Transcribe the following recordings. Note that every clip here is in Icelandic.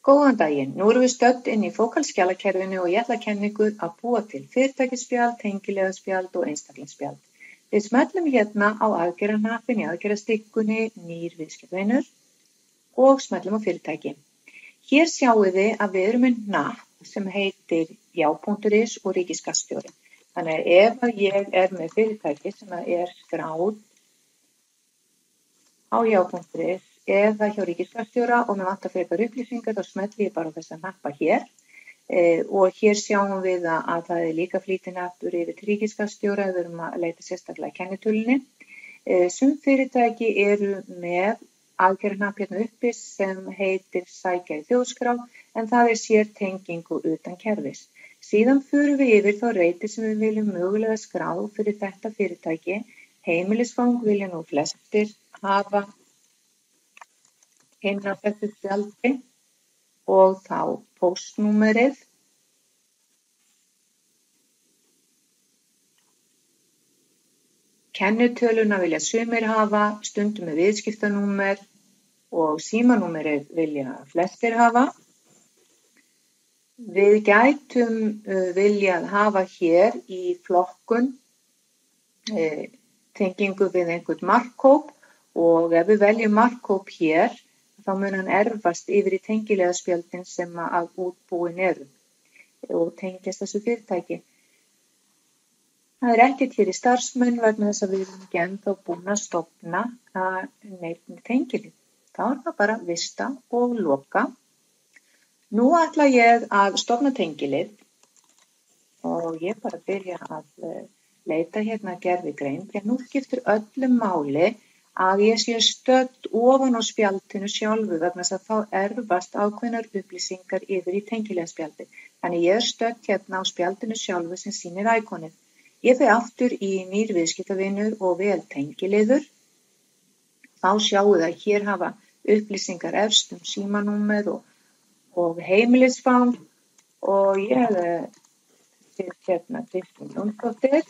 Góðan daginn, nú erum við stödd inn í Fócal-skjalakerfinu og ég ætla að kenna ykkur að búa til fyrirtækisspjald, tengiliðaspjald og einstaklingsspjald. Við smellum hérna á aðgerðarhnappinn í aðgerðastikkunni nýr viðskiptavinur og smellum á fyrirtæki. Hér sjáum við að við erum með hnapp sem heitir já.is og ríkisskattstjóri. Þannig að ef ég er með fyrirtæki sem er skráð á já.is eða hjá ríkisskattstjóra og mér vantar frekar upplýsingar, þá smelli ég bara á þessa hnappa hér og hér sjáum við að það er líka flýtihnappur yfir til ríkisskattstjóra ef við erum að leita sérstaklega kennitölunni. Sum fyrirtæki eru með aðgerðarhnapp hérna uppi sem heitir sækja í þjóðskrá en það er sér tengingu utan kerfis. Síðan förum við yfir þá reiti sem við viljum mögulega skrá fyrir þetta fyrirtæki. Heimilisfang vilja nú flestir hafa inn á þessu spjaldi og þá póstnúmerið. Kennitöluna vilja sumir hafa, stundum með viðskiptanúmer og símanúmerið vilja flestir hafa. Við gætum viljað hafa hér í flokkun tengingu við einhvern markhóp og ef við veljum markhóp hér þá mun hann erfast yfir í tengiliðaspjöldin sem að útbúin eru og tengjast þessu fyrirtæki. Það er ekkert hér í starfsmenn vegna þess að við erum ekki ennþá búin að stofna neinn tengilið. Þá er það bara vista og loka. Nú ætla ég að stofna tengilið og ég bara byrja að leita hérna gervigreind. Því að nú skiptir öllu máli að ég sé stödd ofan á spjaldinu sjálfu vegna þess að þá erfast ákveðnar upplýsingar yfir í tengiliðaspjaldi. Þannig ég er stödd hérna á spjaldinu sjálfu sem sýnir íkonið. Ég fer aftur í nýr viðskiptavinur og vel tengiliður. Þá sjáum við að hér hafa upplýsingar efst símanúmer og heimilisfang og ég set hérna Kristín Jónsdóttir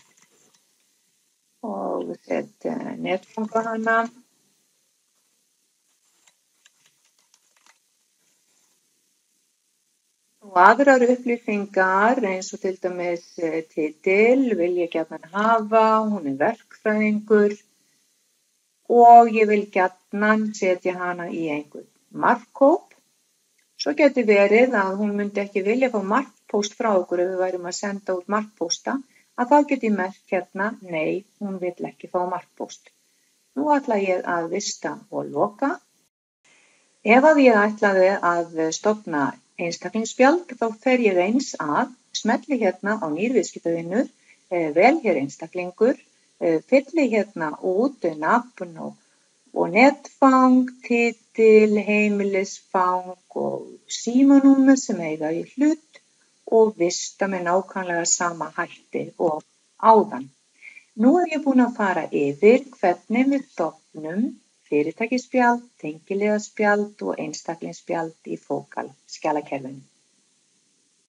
og set netfang á hana. Og aðrar upplýsingar eins og til dæmis titil vil ég gjarnan hafa, hún er verkfræðingur og ég vil gjarnan setja hana í einhvern markhóp. Svo geti verið að hún myndi ekki vilja fá markpóst frá okkur ef við værum að senda út markpósta, að þá geti ég merkt hérna, nei, hún vill ekki fá markpóst. Nú ætla ég að vista og loka. Ef að ég ætlaði að stofna einstaklingsspjald, þá fer ég eins að smelli hérna á nýr viðskiptavinur, vel hér einstaklingur, fylli hérna út nafn og netfang, titil, heimilisfang og símanúmer sem eiga í hlut og vista með nákvæmlega sama hætti og áðan. Nú er ég búin að fara yfir hvernig við stofnum fyrirtækisspjald, tengiliðaspjald og einstaklingsspjald í Fócal-skjalakerfinu.